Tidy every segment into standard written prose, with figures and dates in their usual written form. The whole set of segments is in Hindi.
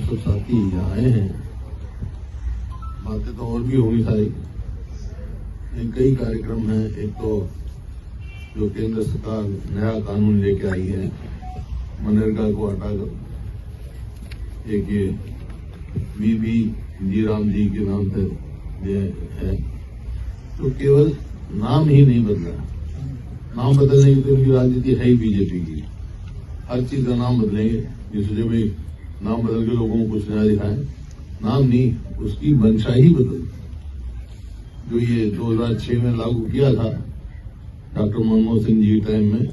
सब साथी यहाँ आए हैं। बातें तो और भी होगी सारी, कई कार्यक्रम हैं। एक तो जो केंद्र सरकार नया कानून लेके आई है मनरेगा को हटाकर, एक ये बीबी जी राम जी के नाम पे ये है, तो केवल नाम ही नहीं बदला। नाम बदलने की तो उनकी राजनीति है ही बीजेपी की, हर चीज का नाम बदलेंगे। ये सोचे भाई नाम बदल के लोगों को कुछ नया दिखाएं, नाम नहीं, उसकी मंशा ही बदल। जो ये 2006 में लागू किया था डॉक्टर मनमोहन सिंह जी के टाइम में,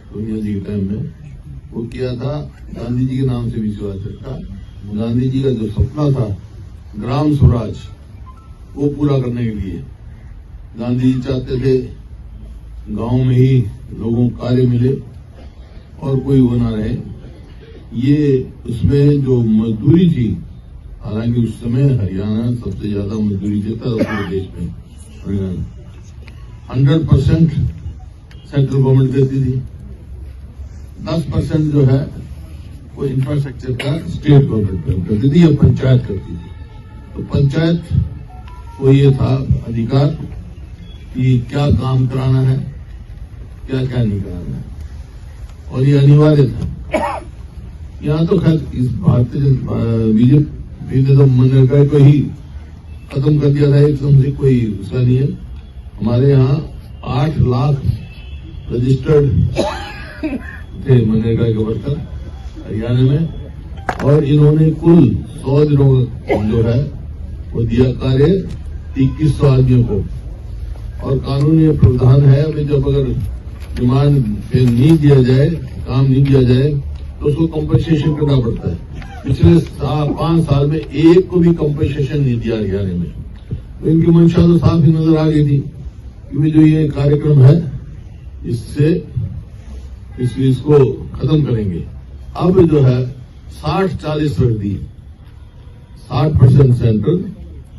सोनिया जी के टाइम में, वो किया था गांधी जी के नाम से विश्वास रखा। गांधी जी का जो सपना था ग्राम स्वराज, वो पूरा करने के लिए गांधी जी चाहते थे गांव में ही लोगों को कार्य मिले और कोई वो ना रहे। ये उसमें जो मजदूरी थी, हालांकि उस समय हरियाणा सबसे ज्यादा मजदूरी देता था पूरे देश में, हरियाणा 100% सेंट्रल गवर्नमेंट देती थी, 10% जो है वो इंफ्रास्ट्रक्चर का स्टेट गवर्नमेंट करती थी या पंचायत करती थी। तो पंचायत को ये था अधिकार कि क्या काम कराना है, क्या क्या नहीं कराना है, और ये अनिवार्य था। यहाँ तो खैर इस भारतीय बीजेपी ने तो मनरेगा को ही खत्म कर दिया था एकदम से, कोई उसका नहीं है। हमारे यहाँ 8 लाख रजिस्टर्ड थे मनरेगा के वर्कर हरियाणा में, और इन्होंने कुल 100 दिनों जो है वो दिया कार्य 2100 आदमियों को। और कानून ये प्रावधान है अभी, जब अगर डिमांड पे नहीं दिया जाए, काम नहीं दिया जाए, तो उसको कंपनसेशन करना पड़ता है। पिछले 5 साल में एक को भी कंपनसेशन नहीं दिया हरियाणा में। तो इनकी मंशा तो साफ ही नजर आ गई थी कि जो ये कार्यक्रम है इससे इसको खत्म करेंगे। अब जो है 60-40 रख दी, 60% सेंट्रल,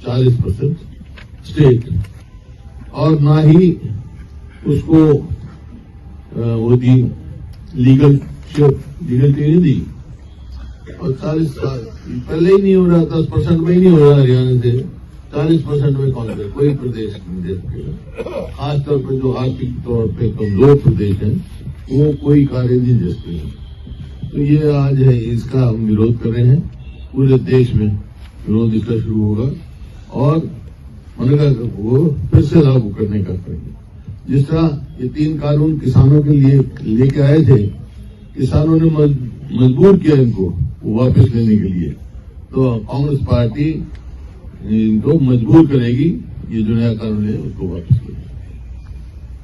40% स्टेट, और ना ही उसको वो दी लीगल नहीं दी। और 40 साल पहले ही नहीं हो रहा, 10% में ही नहीं हो रहा हरियाणा से, 40% में कौन है? कोई प्रदेश नहीं दे सकेगा। खासतौर पर जो आर्थिक तौर पे कमजोर प्रदेश है वो कोई कार्य नहीं दे सकेगा। तो ये आज है, इसका हम विरोध कर रहे हैं। पूरे देश में विरोध इसका शुरू होगा और मनरेगा को फिर से लागू करने का करेंगे। जिस तरह ये 3 कानून किसानों के लिए लेके आए थे, किसानों ने मजबूर किया इनको वापस लेने के लिए, तो कांग्रेस पार्टी इनको मजबूर करेगी ये जो नया कानून है उसको वापस लेने।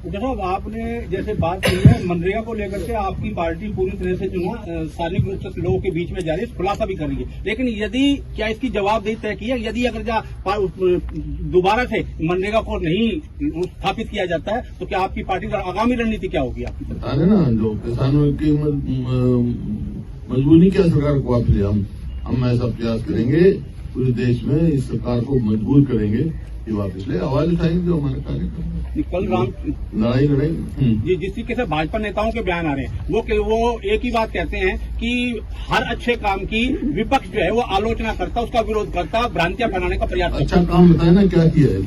जनाब, आपने जैसे बात की है मनरेगा को लेकर के, आपकी पार्टी पूरी तरह से जो है सार्वजनिक रूप से लोगों के बीच में जा रही है, खुलासा भी कर रही है, लेकिन यदि क्या इसकी जवाबदेही तय की है? यदि अगर दोबारा से मनरेगा को नहीं स्थापित किया जाता है तो क्या आपकी पार्टी का आगामी रणनीति क्या होगी? आपकी बता रहे ना, जो किसानों की मजबूरी क्या सरकार को वापस ले, हम ऐसा प्रयास करेंगे पूरे देश में, इस सरकार को मजबूर करेंगे कि वापस ले। आवाज उठाएंगे जो हमारे कार्यक्रम कल राम लड़ाई लड़ेंगे जी। जिस तरीके से भाजपा नेताओं के बयान आ रहे हैं वो एक ही बात कहते हैं कि हर अच्छे काम की विपक्ष जो है वो आलोचना करता, उसका विरोध करता, भ्रांतियां फैलाने का प्रयास करता। अच्छा काम बताए ना क्या किया है?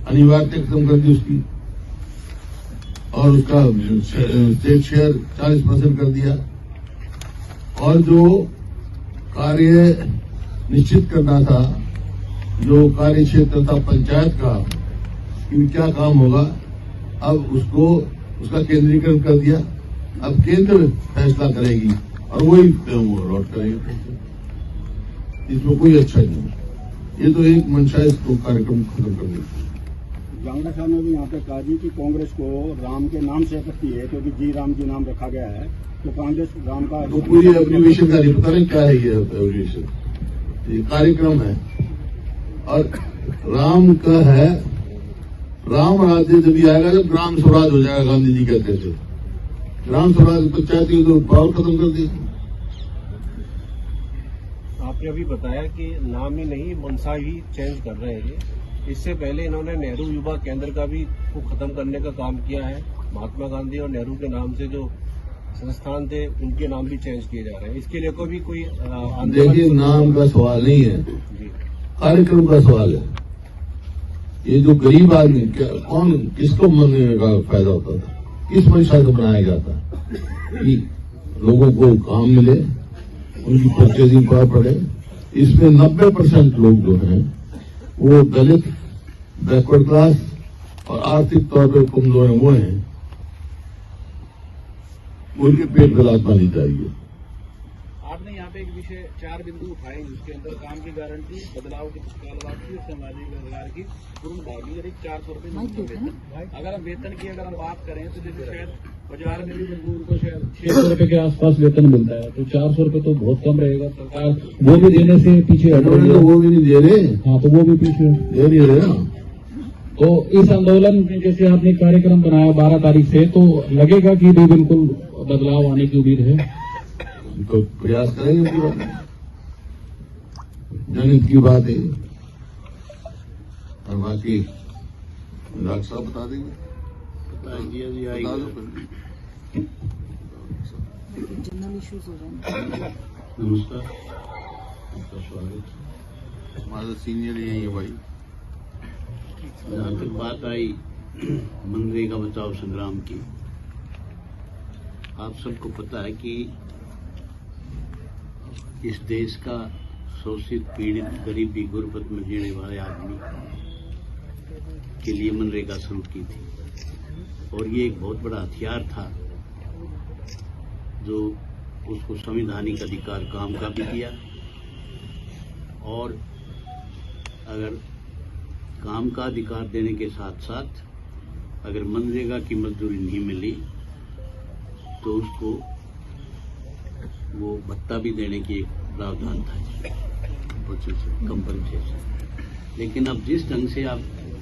अनिवार्यता खत्म कर दी उसकी, और उसका स्टेट शेयर 40% कर दिया, और जो कार्य निश्चित करना था, जो कार्य क्षेत्र था पंचायत का कि क्या काम होगा, अब उसका केंद्रीकरण कर दिया। अब केंद्र फैसला करेगी और वही लौट करेंगे। इसमें कोई अच्छा नहीं है। ये तो एक मंशा है इसको कार्यक्रम खत्म कर देगी। जांगड़ा साहब ने भी यहाँ पे कहा जी कि कांग्रेस को राम के नाम से करती है, क्योंकि जी राम जी नाम रखा गया है, तो कांग्रेस राम का तो पूरी एब्रीविएशन का नहीं पता नहीं क्या है ये एब्रीविएशन, ये कार्यक्रम है। और राम का है, राम राज्य जब भी आएगा जब ग्राम स्वराज हो जाएगा। गांधी जी कहते थे ग्राम स्वराज पंचायत की तो पावर खत्म कर दी। आपने अभी बताया कि नाम ही नहीं मंशा ही चेंज कर रहे हैं। इससे पहले इन्होंने नेहरू युवा केंद्र का भी को खत्म करने का काम किया है। महात्मा गांधी और नेहरू के नाम से जो संस्थान थे उनके नाम भी चेंज किए जा रहे हैं। इसके लिए कोई भी आंदोलन? देखिए, नाम का सवाल नहीं है, जी। कार्यक्रम का सवाल है। ये जो गरीब आदमी, कौन किसको मनरेगा का फायदा होता था, किस मंशा से बनाया गया था कि लोगों को काम मिले, उनकी परचेजिंग पावर बढ़े। इसमें 90% लोग जो हैं वो दलित, बैकवर्ड क्लास और आर्थिक तौर पर कमजोर हैं, वो हैं। उनके पेट पे लात मारनी चाहिए। आपने यहाँ पे एक विषय 4 बिंदु उठाए, जिसके अंदर काम की गारंटी, बदलाव की तत्काल वापसी, सामाजिक रोजगार की पूर्ण भागी, 400 रुपये। अगर हम वेतन की अगर हम बात करें तो जैसे शायद बाजार में भी मजदूर को शायद 600 रुपए के आसपास वेतन मिलता है, तो 400 रुपए तो बहुत कम रहेगा। सरकार वो भी देने से पीछे हट रही है। वो भी नहीं दे रहे। हाँ, तो वो भी पीछे दे नहीं रहे ना। तो इस आंदोलन में जैसे आपने कार्यक्रम बनाया 12 तारीख से, तो लगेगा कि भी बिल्कुल बदलाव आने की उम्मीद है। तो प्रयास करेंगे पूरा, जनहित की बात है। और बाकी डॉक्टर साहब बता देंगे। बता दो। जनरल इश्यूज हो जाएंगे। नमस्कार। आपका स्वागत। हमारा सीनियर यही है भाई। जहाँ तक बात आई मनरेगा बचाओ संग्राम की, आप सबको पता है कि इस देश का शोषित, पीड़ित, गरीबी, गुर्बत में जीने वाले आदमी के लिए मनरेगा शुरू की थी। और ये एक बहुत बड़ा हथियार था जो उसको संवैधानिक अधिकार काम का भी दिया। और अगर काम का अधिकार देने के साथ साथ अगर मनरेगा की मजदूरी नहीं मिली तो उसको वो भत्ता भी देने की एक प्रावधान था, कंपनसेशन। लेकिन अब जिस ढंग से आप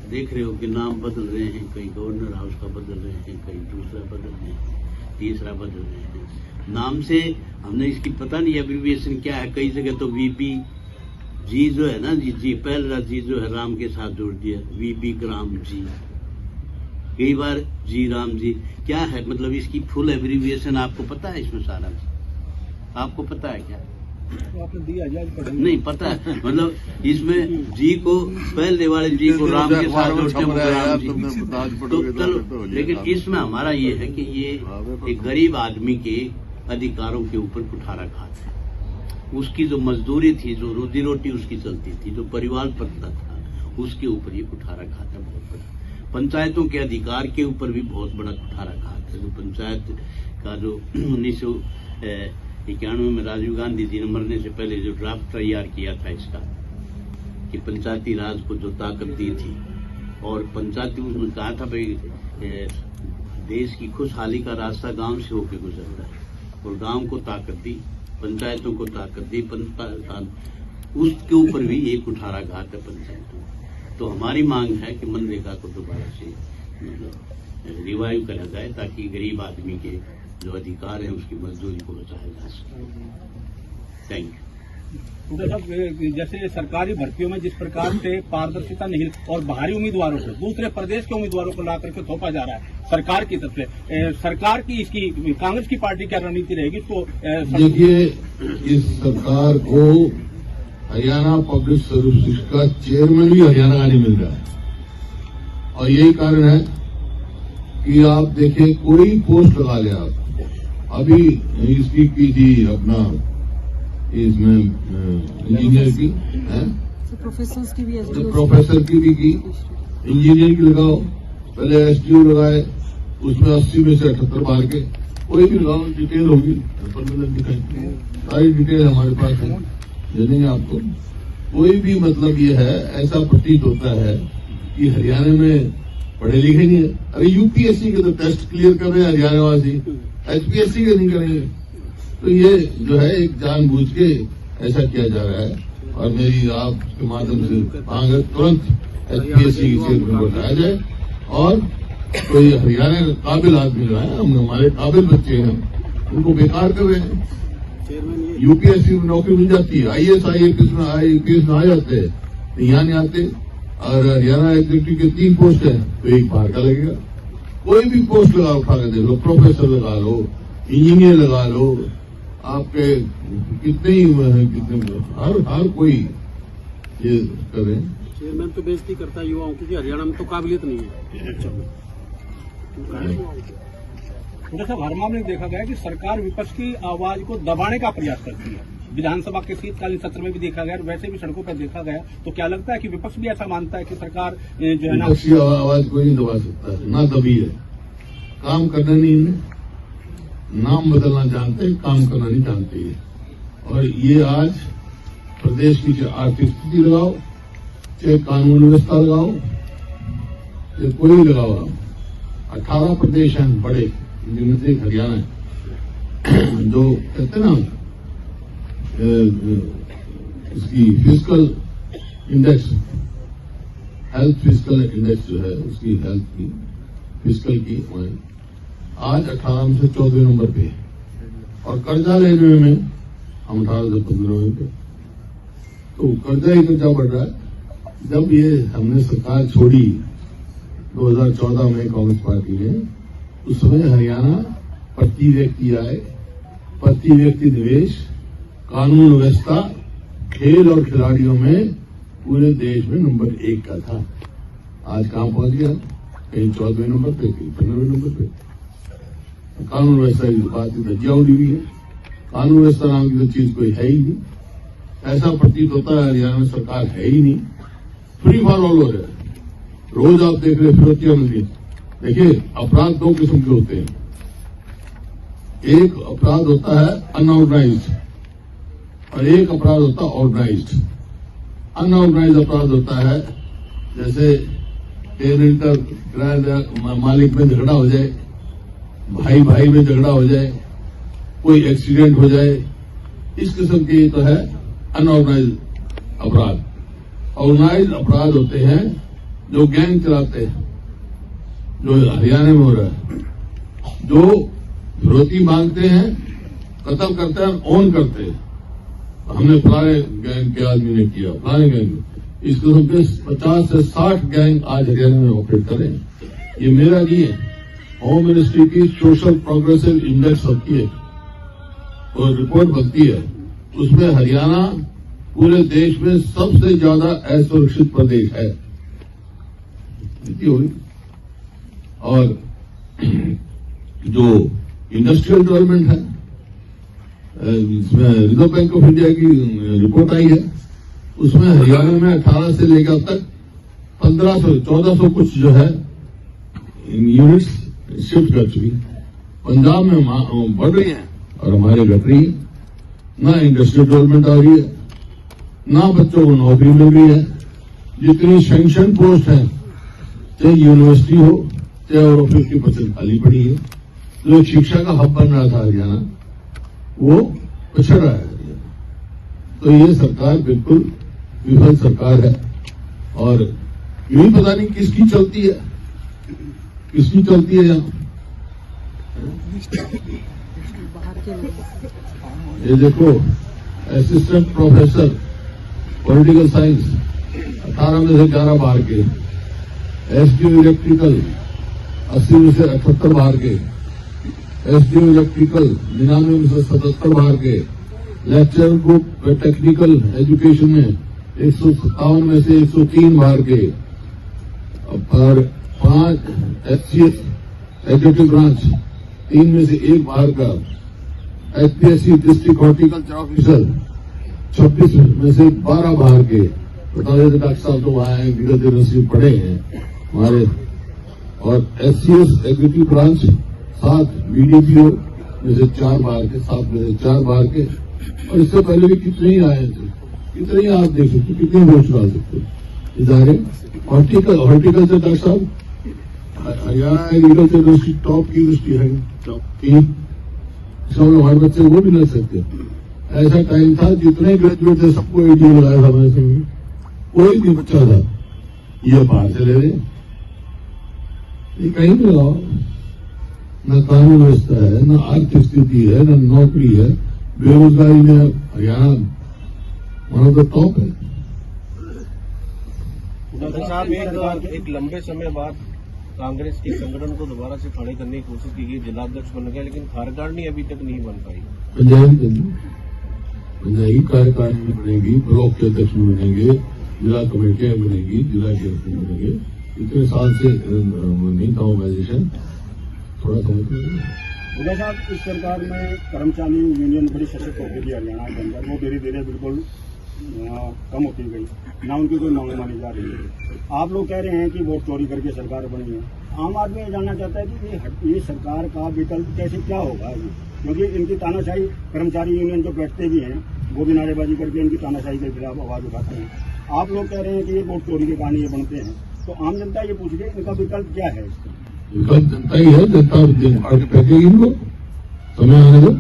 देख रहे हो कि नाम बदल रहे हैं, कहीं गवर्नर हाउस का बदल रहे हैं, कहीं दूसरा बदल रहे हैं, तीसरा बदल रहे हैं। नाम से हमने इसकी पता नहीं एब्रीविएशन क्या है। कई जगह तो वीपी जी जो है ना, जी पहला जी जो है राम के साथ जोड़ दिया, वीपी ग्राम जी, कई बार जी राम जी। क्या है मतलब इसकी फुल एब्रीविएशन आपको पता है? इसमें सारा आपको पता है क्या? तो आपने दिया नहीं पता है। मतलब इसमें जी को पहले वाले जी को राम के साथ जोड़ते हैं, राम जी। तो चलो, लेकिन इसमें हमारा ये है कि ये एक गरीब आदमी के अधिकारों के ऊपर कुठाराघात है। उसकी जो मजदूरी थी, जो रोजी रोटी उसकी चलती थी, जो परिवार पलता था, उसके ऊपर ये कुठाराघात है बहुत बड़ा। पंचायतों के अधिकार के ऊपर भी बहुत बड़ा कुठाराघात है। जो पंचायत का जो 1991 में राजीव गांधी जी ने मरने से पहले जो ड्राफ्ट तैयार किया था इसका, कि पंचायती राज को जो ताकत दी थी, और पंचायती उसमें कहा था भाई देश की खुशहाली का रास्ता गांव से होकर गुजरता है, और गांव को ताकत दी, पंचायतों को ताकत दी, उसके ऊपर भी एक कुठाराघात है पंचायतों। तो हमारी मांग है कि मनरेगा को दोबारा से मतलब रिवाइव करा जाए, ताकि गरीब आदमी के जो अधिकार है उसकी मजदूरी को बचाया जा सके। Thank you. जैसे सरकारी भर्तियों में जिस प्रकार से पारदर्शिता नहीं और बाहरी उम्मीदवारों को, दूसरे प्रदेश के उम्मीदवारों को ला करके थोपा जा रहा है सरकार की तरफ से, सरकार की इसकी कांग्रेस की पार्टी क्या रणनीति रहेगी इसको? देखिए, इस सरकार को हरियाणा पब्लिक सर्विस का चेयरमैन भी हरियाणा का नहीं मिल रहा है, और यही कारण है कि आप देखें कोई पोस्ट लगा ले आप। अभी इसकी की थी अपना इसमें इंजीनियर की है, प्रोफेसर की भी प्रोफेसर की भी की, इंजीनियर की लगाओ, पहले एसडीओ लगाए, उसमें 80 में से 78 बाहर के, कोई भी लगाओ, डिटेल होगी, दिखाई, सारी डिटेल हमारे पास है, दे देंगे आपको। कोई भी मतलब ये है, ऐसा प्रतीत होता है कि हरियाणा में पढ़े लिखे नहीं है। अरे यूपीएससी के तो टेस्ट क्लियर कर रहे हैं हरियाणा वासी, एचपीएससी के नहीं करेंगे। तो ये जो है एक जानबूझ के ऐसा किया जा रहा है, और मेरी आपके माध्यम से मांग है तुरंत एचपीएससी की सीट में बताया जाए, और कोई हरियाणा का काबिल आदमी जो है, हम हमारे काबिल बच्चे हैं, उनको बेकार कर रहे हैं। यूपीएससी में नौकरी मिल जाती है, आईएएस आईपीएस में आ जाते हैं, यहाँ नहीं आते। और हरियाणा एग्जीक्यूटिव के 3 पोस्ट है, तो एक बाहर का लगेगा। कोई भी पोस्ट लगा उठा के देख लो, प्रोफेसर लगा लो, इंजीनियर लगा लो, आपके कितने हर कोई ये करें। चेयरमैन तो बेइज्जती करता है युवाओं की कि हरियाणा में तो काबिलियत नहीं है। डॉक्टर साहब, हर मामले में देखा गया है कि सरकार विपक्ष की आवाज को दबाने का प्रयास करती है। विधानसभा के शीतकालीन सत्र में भी देखा गया और वैसे भी सड़कों पर देखा गया। तो क्या लगता है कि विपक्ष भी ऐसा मानता है कि सरकार जो है ना, विपक्ष की आवाज कोई नहीं दबा सकता है, ना दबी है। काम करना नहीं है, नाम बदलना जानते हैं, काम करना नहीं जानते हैं। और ये आज प्रदेश की जो आर्थिक स्थिति लगाओ, चाहे कानून व्यवस्था लगाओ, चाहे कोई लगाओ, 18 प्रदेश हैं बड़े, जिनमें से एक हरियाणा है, जो कहते हैं ना इसकी physical index, health physical index जो है उसकी हेल्थ की फिजिकल की आज 18 में से 14वें नंबर पे है। और कर्जा लेने में हम 18 से 15वें पे। तो कर्जा ही कर्जा बढ़ रहा है। जब ये हमने सरकार छोड़ी 2014 में कांग्रेस पार्टी ने, उस समय हरियाणा प्रति व्यक्ति आय, प्रति व्यक्ति निवेश, कानून व्यवस्था, खेल और खिलाड़ियों में पूरे देश में नंबर 1 का था। आज कहां पहुंच गया? कहीं 14वें नंबर पे, कहीं 15वें नंबर पे। कानून व्यवस्था की बात की धज्जिया उड़ी हुई है। कानून व्यवस्था नाम की तो चीज कोई है ही नहीं। ऐसा प्रतीत होता है हरियाणा में सरकार है ही नहीं, फ्री फॉर ऑल हो रहा है। रोज आप देख रहे फिरौतियां मिल रही। देखिए, अपराध 2 किस्म के होते हैं। एक अपराध होता है अनऑर्गेनाइज्ड और एक अपराध होता है ऑर्गेनाइज्ड। अनऑर्गेनाइज्ड अपराध होता है जैसे टेनेंटर किराएदार मालिक में झगड़ा हो जाए, भाई भाई में झगड़ा हो जाए, कोई एक्सीडेंट हो जाए, इस किस्म के तो है अनऑर्गेनाइज्ड अपराध। ऑर्गेनाइज्ड अपराध होते हैं जो गैंग चलाते हैं, जो हरियाणा में हो रहा है, जो फिरौती मांगते हैं, कत्ल करते हैं, ओन करते हैं। हमने फलाने गैंग के आदमी ने किया, फलाने गैंग, इस किस्म के 50 से 60 गैंग आज हरियाणा में ऑपरेट कर रहे हैं। ये मेरा नहीं है, होम मिनिस्ट्री की सोशल प्रोग्रेसिव इंडेक्स होती है और रिपोर्ट बनती है, उसमें हरियाणा पूरे देश में सबसे ज्यादा असुरक्षित प्रदेश है। होगी। और जो इंडस्ट्रियल डेवलपमेंट है, इसमें रिजर्व बैंक ऑफ इंडिया की रिपोर्ट आई है, उसमें हरियाणा में 18 से लेकर अब तक 1500 1400 कुछ जो है यूनिट्स शिफ्ट कर चुकी। पंजाब में बढ़ रही है और हमारे घट रही है। ना इंडस्ट्रियल डेवलपमेंट आ रही है, ना बच्चों को नौकरी मिल रही है। जितनी सैंक्शन पोस्ट है, चाहे यूनिवर्सिटी हो चाहे और 50% खाली पड़ी है। जो शिक्षा का हब बन रहा था हरियाणा, वो पिछड़ रहा है। तो ये सरकार बिल्कुल विफल सरकार है और यही पता नहीं किसकी चलती है, किसकी चलती है यहाँ। बाहर के लोग। ये देखो, असिस्टेंट प्रोफेसर पॉलिटिकल साइंस 18 में से 11 बाहर के, एसडीओ इलेक्ट्रिकल 80 में से 78 बाहर के, एसडीओ इलेक्ट्रिकल 99 में से 77 बाहर के, लेक्चर ग्रुप टेक्निकल एजुकेशन में 157 में से 103 बाहर के, और 5 एचसीएस एग्जीक्यूटिव ब्रांच 3 में से 1 बाहर का, एचपीएससी डिस्ट्रिक्ट हॉर्टिकल्चर ऑफिसर 26 में से 12 बाहर के। बता देते डॉक्टर साहब तो वहां हैं, विगत यूनिवर्सिटी पढ़े हैं हमारे। और एचसीएस एग्जीक्यूटिव ब्रांच 7 बीडीपीओ में से 4 बाहर के, 7 में से 4 बाहर के। और इससे पहले भी कितने ही आए थे, कितने ही आप देख सकते, कितने वोट डाल सकते इधारे। हॉर्टिकल्चर डॉक्टर साहब, हरियाणा एग्रीकल्चर यूनिवर्सिटी टॉप की यूनिवर्सिटी है, सब हमारे बच्चे वो भी लग सकते। ऐसा टाइम था जितने ग्रेजुएट थे सबको एडी लगाया था हमारे समय, कोई भी बच्चा था ये बाहर से ले रहे। ये कहीं भी लगाओ, न कानून व्यवस्था है, न आर्थिक स्थिति है, न नौकरी है, बेरोजगारी में Haryana one of the top है। डॉक्टर साहब, एक लंबे समय बाद कांग्रेस के संगठन को दोबारा से खड़े करने की कोशिश की गई, जिलाध्यक्ष बन गया, लेकिन कार्यकारिणी अभी तक नहीं बन पाई। पंजाबी कार्यकारिणी बनेगी, ब्लॉक के अध्यक्ष बनेंगे, जिला कमेटियां बनेगी, जिला के अध्यक्ष बनेंगे। इतने साल से नहीं था ऑर्गेनाइजेशन, थोड़ा समझ। उदय साहब, इस सरकार में कर्मचारी यूनियन बड़ी सशक्त होती गई हरियाणा के अंदर, वो धीरे धीरे बिल्कुल कम होती गई, ना उनकी कोई मांग मानी जा रही है। आप लोग कह रहे हैं कि वोट चोरी करके सरकार बनी है। आम आदमी ये जानना चाहता है कि ये सरकार का विकल्प कैसे क्या होगा, क्योंकि इनकी तानाशाही, कर्मचारी यूनियन जो बैठते भी हैं वो भी नारेबाजी करके इनकी तानाशाही के खिलाफ आवाज उठाते हैं। आप लोग कह रहे हैं कि ये वोट चोरी के कहानी ये बनते हैं, तो आम जनता ये पूछ रही है इनका विकल्प क्या है? विकल्प जनता ही है, जनता पार्टी फेंकेगी इनको, समय आने दो।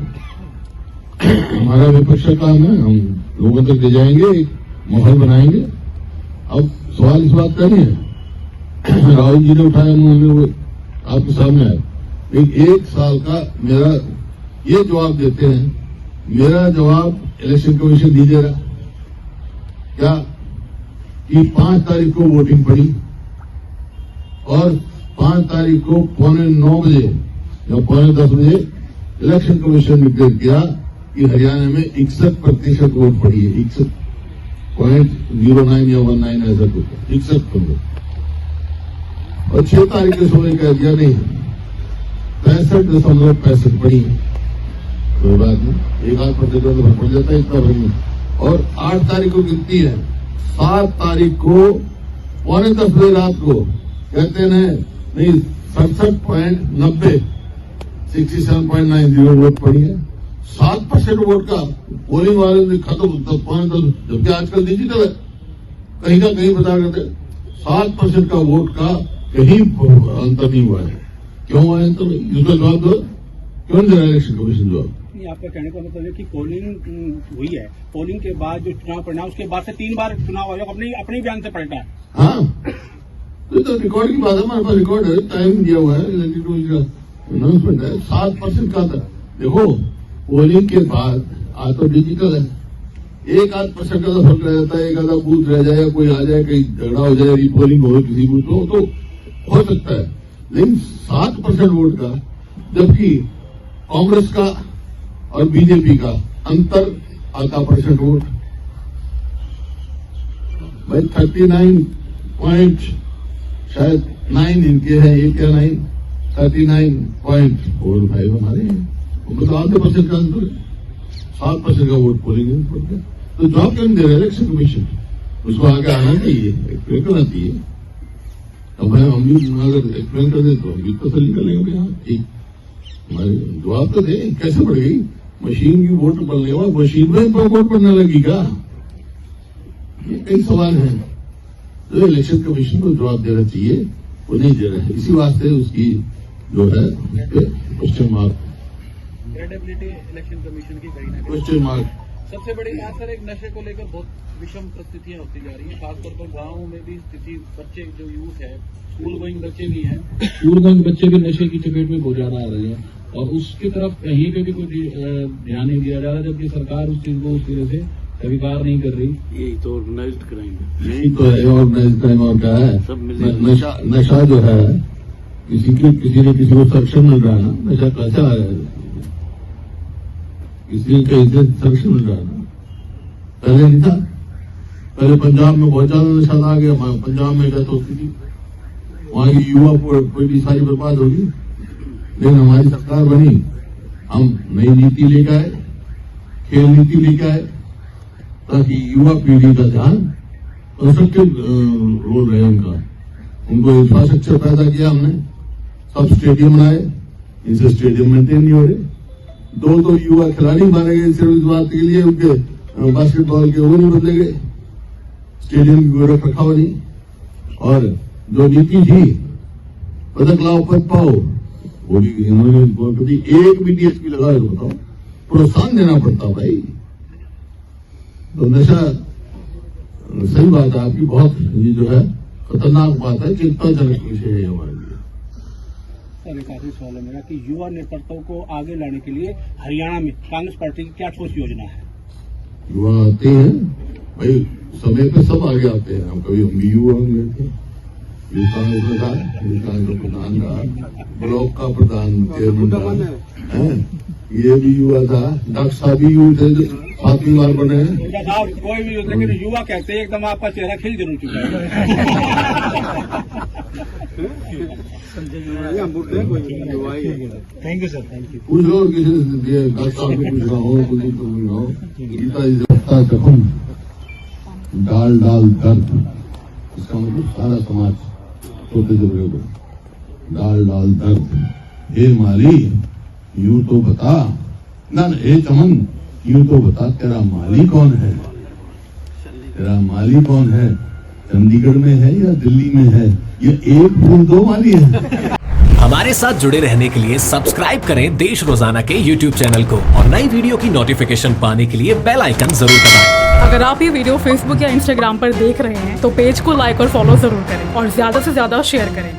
हमारा विपक्ष का काम है, हम लोगों तक ले जाएंगे, एक माहौल बनाएंगे। अब सवाल इस बात का नहीं है, राहुल जी ने उठाया, उन्होंने वो आपके सामने आया। एक साल का मेरा ये जवाब देते हैं, मेरा जवाब इलेक्शन कमीशन दीजिएगा क्या कि 5 तारीख को वोटिंग पड़ी और 5 तारीख को 8:45 बजे या 9:45 बजे इलेक्शन कमीशन ने डिक्लेयर किया कि हरियाणा में 61% वोट पड़ी है। 61.09 या 19 ऐसा कुछ 61%। और 6 तारीख के समय कह दिया नहीं, 65.65 पड़ी है। कोई बात नहीं, 1-8% तो फर्क पड़ जाता है इतना भर में। और 8 तारीख को गिनती है, 7 तारीख को 9:45 बजे रात को कहते हैं नहीं 67.90 67.90 वोट पड़ी है। 7% वोट का पोलिंग वाले ने खत्म, 5-10, जबकि आजकल डिजिटल है, कहीं का कहीं बता करते 7% का वोट का कहीं अंतर नहीं हुआ है। क्यों हुआ है अंतर? इसका जवाब दो, क्यों नहीं दे रहा इलेक्शन कमीशन जवाब? आपका कहने का मतलब है कि पोलिंग हुई है, पोलिंग के बाद जो चुनाव परिणाम, उसके बाद से 3 बार चुनाव आयोग अपने बयान से पलटा है। हाँ, तो रिकॉर्ड की बात है, हमारे पास रिकॉर्ड है, टाइम दिया हुआ है, अनाउंसमेंट है। 7% का था। देखो, पोलिंग के बाद आज तो डिजिटल है, 1-8% का तो फर्क रह जाता है, एक आधा बूथ रह जाए, कोई आ जाए, कहीं झगड़ा हो जाए, रीपोलिंग हो किसी बूथ को, तो हो सकता है। लेकिन 7% वोट का, जबकि कांग्रेस का और बीजेपी का अंतर आधा % वोट, भाई 39 शायद 9 इनके हैं, 8 या 9, 39.45 हमारे हैं। उनको तो आधे % का अंतर है, 7% का वोट पोलिंग में पड़ गया। तो जवाब क्यों नहीं दे रहा इलेक्शन कमीशन? उसको आगे आना चाहिए, एक्सप्लेन करना चाहिए। अब हम भी अगर एक्सप्लेन कर दे तो हम भी तसल्ली कर लेंगे। हाँ ठीक, हमारे जवाब तो दे, कैसे बढ़ गई मशीन की वोट बनने वाला, मशीन में वोट बनने लगी क्या? ये कई सवाल हैं, तो इलेक्शन कमीशन को जवाब देना चाहिए, वो नहीं दे रहे हैं। इसी वास्ते उसकी जो है question mark, credibility election commission की कहीं ना कहीं क्वेश्चन मार्क। सबसे बड़ी बात सर, एक नशे को लेकर बहुत विषम परिस्थितियां होती जा रही हैं, खासतौर पर गाँव में भी स्थिति, बच्चे जो यूथ है, स्कूल गोइंग बच्चे भी हैं, स्कूल गोइंग बच्चे भी नशे की चपेट में बहुत ज्यादा आ रहे हैं, और उसकी तरफ कहीं पे भी कोई ध्यान नहीं दिया जा रहा, जबकि सरकार उस चीज को उस तरह से स्वीकार नहीं कर रही। यही तो ऑर्गेनाइज्ड क्राइम है। यही तो है ऑर्गेनाइज्ड क्राइम। और क्या है, नशा जो है, किसी ने किसी को संरक्षण मिल रहा है ना, नशा कैसे आ रहा है, किसी कहीं से संरक्षण मिल रहा है ना, पहले नहीं था। पहले पंजाब में बहुत ज्यादा नशा आ गया, पंजाब में क्या तो स्थिति, वहां की युवा पीढ़ी सारी बर्बाद होगी। लेकिन हमारी सरकार बनी, हम नई नीति लेकर आए, खेल नीति लेकर आए, ताकि युवा पीढ़ी का ध्यान कंस्ट्रक्टिव रोल रहे उनका। उनको इंफ्रास्ट्रक्चर पैदा किया हमने, सब स्टेडियम बनाए, इनसे स्टेडियम मेंटेन नहीं हो रहे। 2 युवा खिलाड़ी मारे गए सिर्फ इस बात के लिए, उनके बास्केटबॉल के वो नहीं बदले गए, स्टेडियम की कोई रख रखाव नहीं। और जो नीति थी पदक लाओ पद पाओ, वो भी इन्होंने एक भी डीएसपी लगाया, बताओ, प्रोत्साहन देना पड़ता भाई। तो नशा, सही बात है आपकी, बहुत ये जो है खतरनाक बात है, चिंताजनक विषय है हमारे लिए। सर, एक आखिरी सवाल है मेरा कि युवा नेतृत्व को आगे लाने के लिए हरियाणा में कांग्रेस पार्टी की क्या ठोस योजना है? युवा आते हैं भाई, समय पे सब आगे आते हैं, हम कभी हम भी युवा में थे, ये कांग्रेस में था, ये कांग्रेस प्रधान था, ब्लॉक का प्रधान चेयरमैन था, ये भी युवा था, डॉक्टर साहब भी युवा थे, 7वीं बार बने हैं। मुद्दा साहब कोई भी लेकिन युवा कहते हैं एकदम आपका चेहरा खिल जरूर चुका है। Thank you sir, thank you. कुछ और किसी ने दिए, डॉक्टर साहब को पूछना हो, किसी को पूछना हो, गीता जी से जखम डाल डाल दर्द, इसका मतलब सारा समाज छोटे से बड़े को डाल डाल दर्द। हे माली यूं तो बता, ना हे चमन यूं तो बता, तेरा माली कौन है? तेरा माली कौन है? चंडीगढ़ में है या दिल्ली में है? ये एक फूल 2 माली है। हमारे साथ जुड़े रहने के लिए सब्सक्राइब करें देश रोजाना के YouTube चैनल को और नई वीडियो की नोटिफिकेशन पाने के लिए बेल आइकन जरूर दबाएं। अगर आप ये वीडियो Facebook या Instagram पर देख रहे हैं तो पेज को लाइक और फॉलो जरूर करें और ज्यादा से ज्यादा शेयर करें।